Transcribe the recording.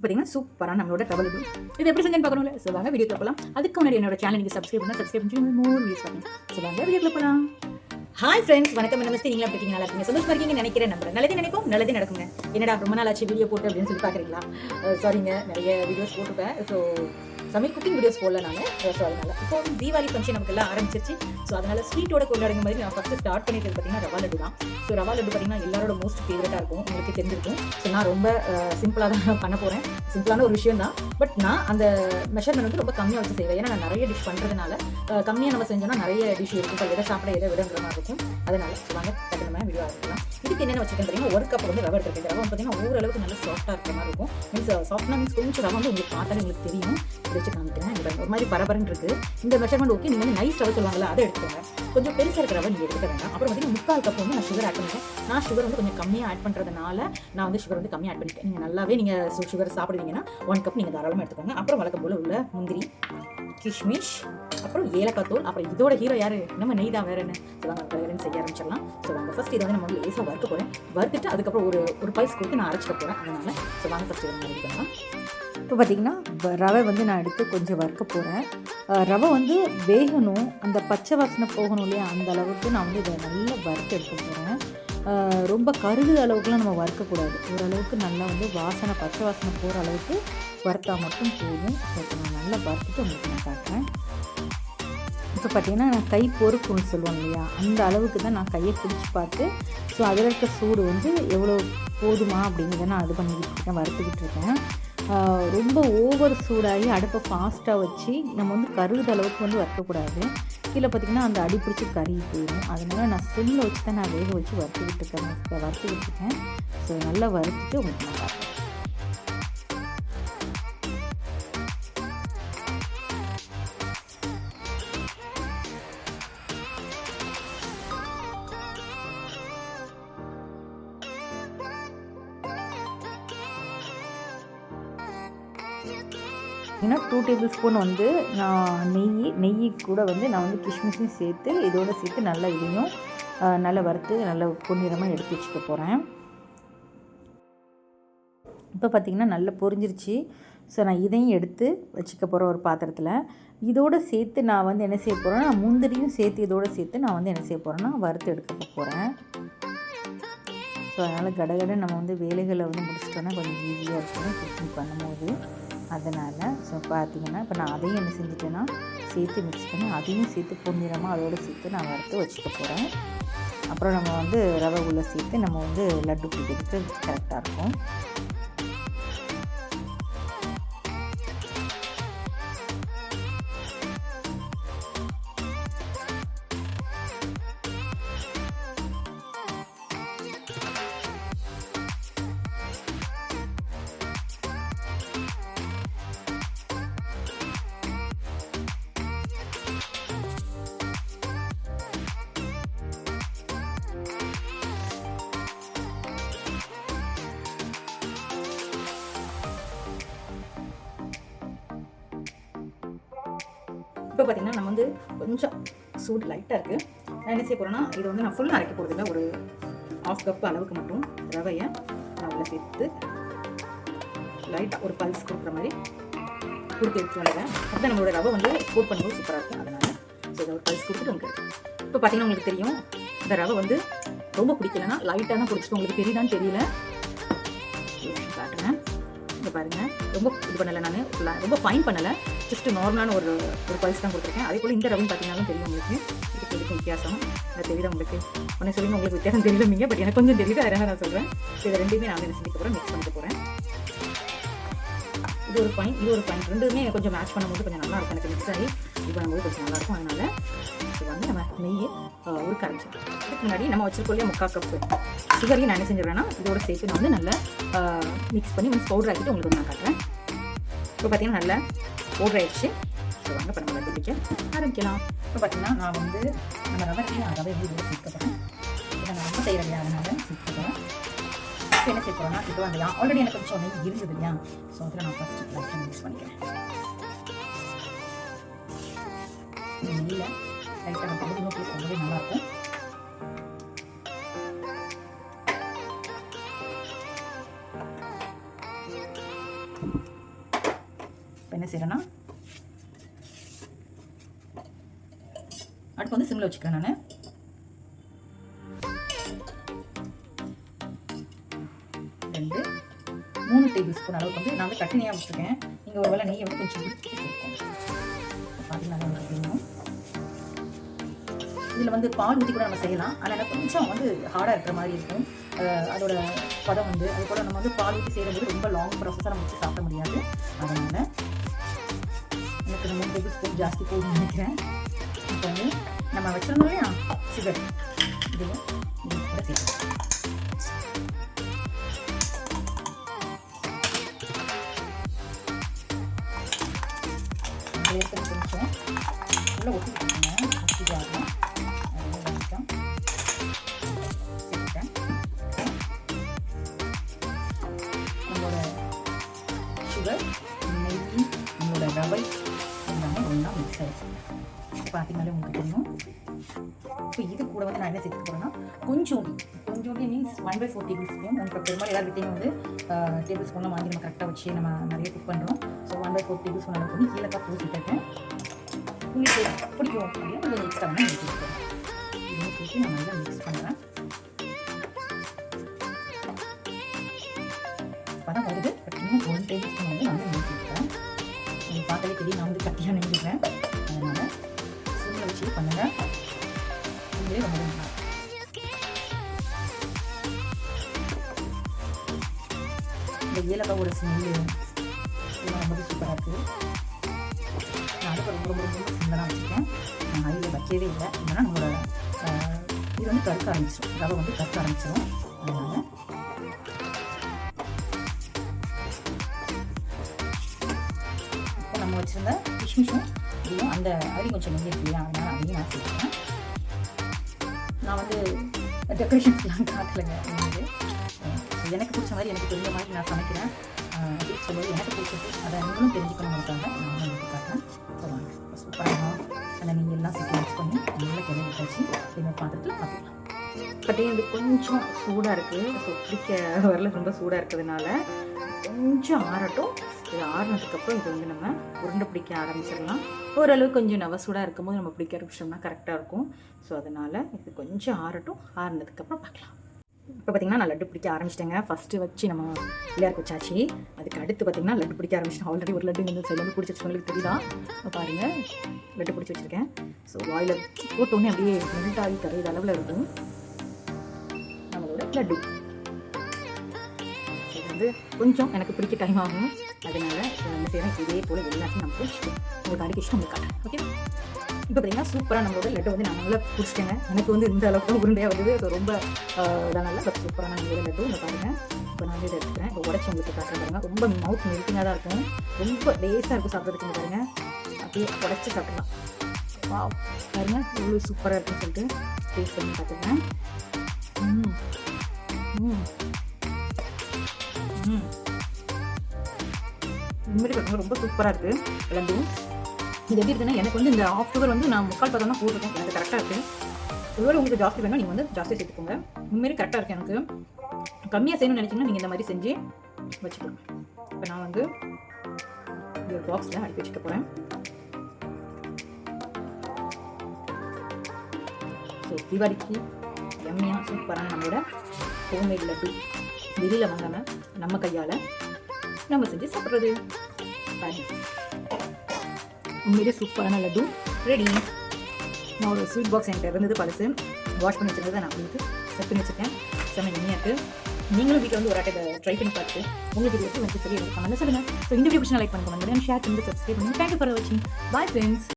பார்த்தீங்கன்னா சூப்பராக நம்மளோட ரவா லட்டு இது எப்படி செஞ்சுன்னு பார்க்கணும்ல. ஸோ வாங்க வீடியோ போகலாம். அதுக்கு முன்னாடி என்னோட சேனல் நீங்கள் சப்ஸ்கிரைப் பண்ணி மோர் வீடியோஸ் பார்க்கணும். ஸோ வாங்க வீடியோ போகலாம். ஹாய் ஃப்ரெண்ட்ஸ், வணக்கம், நமஸ்தே. நீங்களா எப்படி இருக்கீங்க? நல்லா இருக்கீங்க, சந்தோஷமா இருக்கீங்கன்னு நினைக்கிறேன். நம்புறேன் நல்லதே நினைப்போம், நல்லதே நடக்குங்க. என்னடா ரொம்ப நாள் ஆச்சு வீடியோ போட்டு அப்படின்னு சொல்லி பார்க்குறீங்களா? சாரிங்க, நிறைய வீடியோஸ் போட்டுப்பேன். ஸோ சமையல் குக்கிங் வீடியோஸ் போடல நான். ஸோ அதனால இப்போ தீபாவளி ஃபங்க்ஷன் நமக்கு எல்லாம் ஆரம்பிச்சிருச்சு. ஸோ அதனால ஸ்வீட்டோட கொண்டாடுங்க மாதிரி நான் ஃபஸ்ட்டு ஸ்டார்ட் பண்ணிட்டு பார்த்தீங்கன்னா ரவா லட்டு தான். ஸோ ரவா லட்டு பார்த்தீங்கன்னா எல்லாரோட மோஸ்ட் ஃபேவரட்டாக இருக்கும், உங்களுக்கு தெரிஞ்சிருக்கும். ஸோ நான் ரொம்ப சிம்பிளாக தான் பண்ண போகிறேன். சிம்பிளான ஒரு விஷயம் தான், பட் நான் அந்த மெஷர்மெண்ட் வந்து ரொம்ப கம்மியாக வச்சு செய்வேன். ஏன்னா நான் நிறைய டிஷ் பண்ணுறதுனால கம்மியாக நம்ம செஞ்சோன்னா நிறைய டிஷ் இருக்கும், இப்போ எதை சாப்பிட எதை விடங்கிற மாதிரி இருக்கும். அதனால வாங்க டக்குனு வீடியோ ஆரம்பிக்கலாம். இதுக்கு என்னென்ன வச்சுக்கேன் தெரியுமா? ஒரு கப் வந்து ரவை எடுத்துருக்கேன். ரவை பார்த்தீங்கன்னா ஓரளவுக்கு நல்ல சாஃப்ட்டாக இருக்கிற மாதிரி இருக்கும். மீன்ஸ் சாஃப்ட்னா மீன்ஸ் கொஞ்சம் ரவை வந்து உங்களுக்கு பார்த்தாலே உங்களுக்கு தெரியும். இதை வச்சு காமிக்கிறேன். ஒரு மாதிரி பரபரன்னு இருக்குது இந்த மெஷர்மெண்ட். ஓகே, நீங்கள் வந்து நைஸ் ரவை சொல்லுவாங்களா, அதை எடுத்துக்கோங்க. கொஞ்சம் பெருசாக இருக்கிற ரவை நீங்கள் எடுத்துக்க வேண்டாம். அப்புறம் பார்த்தீங்கன்னா 3/4 கப் வந்து நான் சுகர் ஆட் பண்ணிட்டேன். நான் சுகர் வந்து கொஞ்சம் கம்மியாக ஆட் பண்ணுறதுனால நான் வந்து சுகர் வந்து கம்மியாக ஆட் பண்ணிட்டேன். நீங்கள் நல்லாவே நீங்கள் சுகர் சாப்பிடுவீங்கன்னா 1 கப் நீங்கள் தாராளமாக எடுத்துக்கோங்க. அப்புறம் வழக்கம் போல் உள்ள முந்திரி, கிஷ்மிஷ், அப்புறம் ஏலக்காய் தூள். அப்புறம் இதோட ஹீரோ யாரு? நம்ம நெய் தான், வேற என்ன. ஸோ வாங்க கலகலன்னு செய்ய ஆரம்பிச்சிடலாம். ஸோ வாங்க ஃபஸ்ட் இதை வந்து நம்ம வந்து லேசாக வறுக்க போகிறேன். வறுத்துட்டு அதுக்கப்புறம் ஒரு பல்ஸ் கொடுத்து நான் அரைச்சிக்க போகிறேன். அதனால் ஸோ வாங்க ஃபஸ்ட் இதை ரெடி பண்ணலாம். இப்போ பார்த்திங்கன்னா ரவை வந்து நான் எடுத்து கொஞ்சம் வறுக்க போகிறேன். ரவை வந்து வேகணும், அந்த பச்சை வாசனை போகணும் இல்லையா, அந்த அளவுக்கு நான் வந்து இதை நல்லா வறுத்து எடுக்க போகிறேன். ரொம்ப கருது அளவுக்குலாம் நம்ம வறுக்கக்கூடாது. ஓரளவுக்கு நல்லா வந்து வாசனை, பச்சை வாசனை போகிற அளவுக்கு வறுத்தா மட்டும் போதும். இப்போ நான் நல்லா வறுத்துட்டு உங்களுக்கு நான் காட்டுறேன். இப்போ பார்த்திங்கன்னா நான் கை பொறுக்குன்னு சொல்லுவோம் இல்லையா, அந்த அளவுக்கு தான் நான் கையை பிடிச்சி பார்த்து, ஸோ அதில் இருக்க சூடு வந்து எவ்வளோ போதுமா அப்படிங்கிறத நான் இது பண்ணிக்கிட்டு இருக்கேன், வறுத்துக்கிட்டு இருக்கேன். ரொம்ப ஓவர் சூடாகி அடுப்பை ஃபாஸ்ட்டாக வச்சு நம்ம வந்து கருது அளவுக்கு வந்து வறுக்கக்கூடாது. கீழே பார்த்திங்கன்னா அந்த அடி பிடிச்சி கறி போயிடும். அதனால் நான் சிம்மில் வச்சு தான் நான் வேக வச்சு வறுத்துக்கிட்டு இருக்கேன். ஸோ நல்லா வறுத்துட்டு உங்களுக்கு நான் காட்டுறேன். ஏன்னா 2 டேபிள் ஸ்பூன் வந்து நான் நெய் கூட வந்து நான் வந்து கிஷ்மிஷும் சேர்த்து இதோடு சேர்த்து நல்லா இதையும் நல்லா வறுத்து நல்லா பொன்னிறமாக எடுத்து வச்சுக்க போகிறேன். இப்போ பார்த்திங்கன்னா நல்லா பொரிஞ்சிருச்சு. ஸோ நான் இதையும் எடுத்து வச்சுக்க போகிறேன் ஒரு பாத்திரத்தில். இதோடு சேர்த்து நான் வந்து என்ன செய்ய போகிறேன்னா, முந்திரியும் சேர்த்து இதோடு சேர்த்து நான் வந்து என்ன செய்ய போகிறேன்னா வறுத்து எடுக்க போகிறேன். ஸோ அதனால் கடகடை நம்ம வந்து வேலைகளை வந்து முடிச்சிட்டோன்னா கொஞ்சம் ஈஸியாக இருக்கும் குக்கிங் பண்ணும்போது. அதனால் ஸோ பார்த்திங்கன்னா இப்போ நான் அதையும் என்ன செஞ்சுட்டேன்னா சேர்த்து மிக்ஸ் பண்ணி அதையும் சேர்த்து பொன்னிறமாக அதோடு சேர்த்து நான் வறுத்து வச்சுக்க போகிறேன். அப்புறம் நம்ம வந்து ரவை உள்ளே சேர்த்து நம்ம வந்து லட்டு பிடிக்கிறதுக்கு கரெக்டாக இருக்கும். இப்போ பார்த்திங்கன்னா நம்ம வந்து கொஞ்சம் சூடு லைட்டாக இருக்குது. நான் என்ன செய்ய போகிறேன்னா, இதை வந்து நான் ஃபுல்லாக அரைக்க போகிறதில்ல, ஒரு 1/2 கப் அளவுக்கு மட்டும் ரவையை நான் உள்ள சேர்த்து லைட்டாக ஒரு பல்ஸ் கொடுக்குற மாதிரி கொடுத்து எடுத்து வந்துடுறேன். அப்போ நம்மளோட ரவை வந்து கோட் பண்ணும்போது சூப்பராக இருக்கும். அதனால் ஸோ இதை ஒரு பல்ஸ் கொடுத்துட்டு உங்களுக்கு இப்போ பார்த்திங்கன்னா உங்களுக்கு தெரியும், இந்த ரவை வந்து ரொம்ப பிடிக்கலன்னா லைட்டாக தான் பிடிச்சிட்டு உங்களுக்கு தெரியுதான்னு தெரியல, காட்டுறேன். இங்கே பாருங்கள், ரொம்ப இது பண்ணலை, நான் ரொம்ப ஃபைன் பண்ணலை, ஜஸ்ட் நார்மலான ஒரு பல்ஸ் தான் கொடுத்துருக்கேன். அதே போல் இந்த ரவை பார்த்தீங்கன்னாலும் தெரியும் உங்களுக்கு, இதுக்கு வித்தியாசம் அது தெரியுது உங்களுக்கு. ஒன்று சொல்லுங்க, உங்களுக்கு வித்தியாசம் தெரியலீங்க, பட் எனக்கு கொஞ்சம் தெரியுது, அதனால் நான் சொல்கிறேன். இதை ரெண்டுமே நான் என்ன செஞ்சுக்க போகிறேன், மிக்ஸ் பண்ணிக்க போகிறேன். இது ஒரு ஃபைன், இது ஒரு ஃபைன், ரெண்டுமே கொஞ்சம் மேட்ச் பண்ணும்போது கொஞ்சம் நல்லாயிருக்கும். எனக்கு மிக்ஸ் ஆகி இது பண்ணும்போது கொஞ்சம் நல்லாயிருக்கும். அதனால் இது வந்து நம்ம நெய் ஒரு கரைச்சி இதுக்கு முன்னாடி நம்ம வச்சுருக்கோம் 3/4 கப்பு சுகரையும் நான் என்ன செஞ்சிடறேன்னா இதோட சேர்த்து நான் வந்து நல்லா மிக்ஸ் பண்ணி வந்து பவுடர் ஆக்கிட்டு உங்களுக்கு நான் காட்டுறேன். இப்போ பார்த்தீங்கன்னா நல்லா பவுடர் ஆயிடுச்சு. ஸோ வாங்க இப்போ நம்ம லட்டு பிடிக்க ஆரம்பிக்கலாம். இப்போ பார்த்தீங்கன்னா நான் வந்து நம்ம ரவை இதோட சேர்க்க இதை நான் ரொம்ப செய்கிறேன் இல்லையா, அதனால் சேர்க்க போகிறேன். இப்போ என்ன செய்ய போகிறேன்னா, இப்போ வந்து ஆல்ரெடி எனக்கு கொஞ்சம் நெய் இருந்தது இல்லையா, ஸோ அதில் நான் ஃபஸ்ட்டு லைட்டாக மிக்ஸ் பண்ணிக்கிறேன். நெய்யில் லைட்டாக நம்ம பகுதி நோக்கி ரொம்பவே நல்லாயிருக்கும். இப்போ என்ன செய்கிறேன்னா அடுப்பு வந்து சிம்மில் வச்சுக்கிறேன் நான். 2-3 டேபிள் ஸ்பூன் அளவுக்கு வந்து நான் வந்து கட்டி நெய்யாக வச்சுருக்கேன். நீங்கள் ஒரு வேளை நெய்யை வந்து கொஞ்சம் சேர்த்துக்கோங்க. பார்த்தீங்கன்னா உங்களுக்கு தெரியும். இதில் வந்து பால் ஊற்றி கூட நம்ம செய்யலாம். ஆனால் கொஞ்சம் வந்து ஹார்டாக இருக்கிற மாதிரி இருக்கும் அதோட பதம் வந்து. அது கூட நம்ம வந்து பால் ஊற்றி செய்கிறது ரொம்ப லாங் ப்ராசஸாக நம்ம வச்சு சாப்பிட முடியாது. அதனால் எனக்கு 3 டேபிள் ஸ்பூன் ஜாஸ்தி போகும்னு நினைக்கிறேன். இப்போ வந்து நம்ம வச்சுருந்தோம் இல்லையா சுகர், இதில் இது கூட சேர்த்துக்கலாம். கொஞ்சம் உள்ள ஒட்டிக்கிட்டுங்க, ஒட்டிக்காக சேர்த்துட்டேன். நம்மளோட சுகர், நெய், நம்மளோட ரவை எல்லாமே ஒன்றா மிக்ஸ் ஆகிடுச்சு. பார்த்தீங்கன்னாலே உங்களுக்கு தெரியும். இப்போ இது கூட வந்து நான் என்ன சேர்த்துக்க போகிறேன்னா கொஞ்சோண்டி மீன்ஸ் 1/4 டேபிள் ஸ்பூன். உங்களுக்கு பெரும்பாலும் எல்லார் வீட்டையும் வந்து டேபிள் ஸ்பூன்லாம் வாங்கி நம்ம கரெக்டாக வச்சு நம்ம நிறைய குக் பண்ணுறோம். ஸோ 1/4 டேபிள் ஸ்பூன் அளவுக்கு வந்து கீழக்காய் பூ சேர்த்துருக்கேன். உங்களுக்கு பிடிக்கும் அப்படின்னா கொஞ்சம் எக்ஸ்ட்ரா வேணால் சேர்த்துக்கிறேன். இதையும் சேர்த்து நான் நல்லா மிக்ஸ் பண்ணுறேன். படம் வருது, பட் இன்னும் 1 டேபிள் ஸ்பூன் வந்து நான் வந்து சேர்த்துக்கிறேன். நீங்கள் பார்த்தாலே தெரியும், நான் வந்து கட்டியாக நெஞ்சுக்கிறேன். அதனால் சிம்மில் வச்சு பண்ணுங்கள். இதுவே ரொம்ப நல்லா இந்த ஏலக்காவோட ஸ்மெல்லு இதெல்லாம் ரொம்ப சூப்பராக இருக்குது. நான் அடுப்பு ரொம்ப சிம்மில் தான் வச்சுருக்கேன். நான் ஹையில் வைக்கவே இல்லை. இல்லைன்னா நம்மளோட இது வந்து கருக்க ஆரம்பிச்சிடும், ரவை வந்து கருக்க ஆரம்பிச்சிடும். அதனால் இப்போ நம்ம வச்சுருந்த கிஷ்மிஷும் இதையும் அந்த அதையும் கொஞ்சம் நெய் இருக்கு இல்லையா, அதனால் அதையும் நான் சேர்த்துக்கிறேன். நான் வந்து டெக்கரேஷன்ஸ்லாம் காட்டலைங்க. எனக்கு பிடிச்ச மாதிரி எனக்கு தெரிஞ்ச மாதிரி நான் சமைக்கிறேன் அப்படின்னு சொல்லுவது எனக்கு பிடிச்சது. அதை நீங்களும் தெரிஞ்சுக்கணுங்கிறதுக்காக நான் வந்து உங்களுக்கு காட்டுறேன். சொல்லுவாங்க சூப்பராக அந்த நெய் எல்லாம் சேர்த்து மிக்ஸ் பண்ணி நல்லா கிளறி வச்சு இந்த பாத்திரத்தில் பார்த்துக்கலாம். பட் இது கொஞ்சம் சூடாக இருக்குது. ஸோ பிடிக்க வரல, ரொம்ப சூடாக இருக்கிறதுனால கொஞ்சம் ஆறட்டும். இது ஆறுனதுக்கப்புறம் இது வந்து நம்ம உருண்டை பிடிக்க ஆரம்பிச்சிடலாம். ஓரளவு கொஞ்சம் நவசூடாக இருக்கும்போது நம்ம பிடிக்க ஆரம்பிச்சோம்னா கரெக்டாக இருக்கும். ஸோ அதனால் இது கொஞ்சம் ஆறட்டும். ஆறுனதுக்கப்புறம் பார்க்கலாம். இப்போ பார்த்திங்கன்னா நான் லட்டு பிடிக்க ஆரம்பிச்சிட்டேங்க. ஃபஸ்ட்டு வச்சு நம்ம பிள்ளையாருக்கு வச்சாச்சு. அதுக்கு அடுத்து பார்த்திங்கன்னா லட்டு பிடிக்க ஆரம்பிச்சிட்டேன். ஆல்ரெடி ஒரு லட்டு இந்த சைடில் வந்து பிடிச்சி வச்சுக்கோங்களுக்கு தெரியுதா பாருங்கள். லட்டு பிடிச்சி வச்சுருக்கேன். ஸோ வாயில் போட்டோன்னே அப்படியே மெல்ட் ஆகி கரையிற அளவில் இருக்கும் நம்மளோட லட்டு. இது வந்து கொஞ்சம் எனக்கு பிடிக்க டைம் ஆகும். அதனால் வந்து செய்கிறேன். இதே போல் எல்லாத்தையும் நம்ம பிடிச்சிட்டோம். உங்களுக்கு அடிக்க இஷ்டம் உங்களுக்கு காட்டுறேன். ஓகே, இப்போ பார்த்தீங்கன்னா சூப்பராக நம்மளோட லட்டு வந்து நான் நல்லா பிடிச்சிட்டேங்க. எனக்கு வந்து இந்த அளவுக்கு தான் உருண்டையாக வருது. அது ரொம்ப இதாக நல்லா பட் சூப்பரான நம்மளோட லட்டு இங்கே பாருங்கள். இப்போ நான் இதை எடுத்துக்கிறேன். இப்போ உடச்சி உங்களுக்கு காட்டுறேன் பாருங்கள். ரொம்ப மவுத் மெல்ட்டிங்காக தான் இருக்கும். ரொம்ப லேஸாக இருக்கும் சாப்பிட்றதுக்கு. பாருங்கள், அப்படியே உடச்சி சாப்பிடலாம். வா பாருங்கள் எவ்வளோ சூப்பராக இருக்குன்னு சொல்லிட்டு டேஸ்ட் பண்ணி பார்த்துக்கிறேன். இந்தமாதிரி பார்த்தீங்கன்னா ரொம்ப சூப்பராக இருக்குது லட்டு. இது எப்படி இருக்குன்னா, எனக்கு வந்து இந்த ஆஃப் சுகர் வந்து நான் 3/4 தான் போட்டிருக்கேன். எனக்கு கரெக்டாக இருக்குது. ஒருவேளை உங்களுக்கு ஜாஸ்தி வேணும் நீங்கள் வந்து ஜாஸ்தி சேர்த்துக்கோங்க. உண்மையிலே கரெக்டாக இருக்குது. எனக்கு கம்மியாக செய்யணும்னு நினச்சிங்கன்னா நீங்கள் இந்த மாதிரி செஞ்சு வச்சுக்கோங்க. இப்போ நான் வந்து ஒரு பாக்ஸில் அடுக்கி வச்சுக்க போகிறேன். ஸோ தீபாவளிக்கு எம்மியாக சூப்பரான நம்மளோட ஹோம்மேட் லட்டு வெளியில் வாங்காமல் நம்ம கையால் நம்ம செஞ்சு சாப்பிட்றது பாருங்கள். உண்மையிலே சூப்பரான லட்டு ரெடி. நான் ஒரு ஸ்வீட் பாக்ஸ் என்கிட்ட இருந்தது பழசு, வாஷ் பண்ணி வச்சுருந்ததை நான் உங்களுக்கு செட் பண்ணி வச்சுருக்கேன். செம்ம எண்ணெயாக இருக்குது. நீங்களும் வீட்டில் வந்து ஒரு ஆட்டை ட்ரை பண்ணி பார்த்து உங்களுக்கு இது வந்து சொல்லி எடுத்து சொல்லுங்கள். ஸோ இந்த வீடியோ பிடிச்சா லைக் பண்ணுங்க, ஷேர் பண்ணி சப்ஸ்கிரைப் பண்ணுங்கள். தேங்க்யூ ஃபார் வாட்சிங். Bye friends.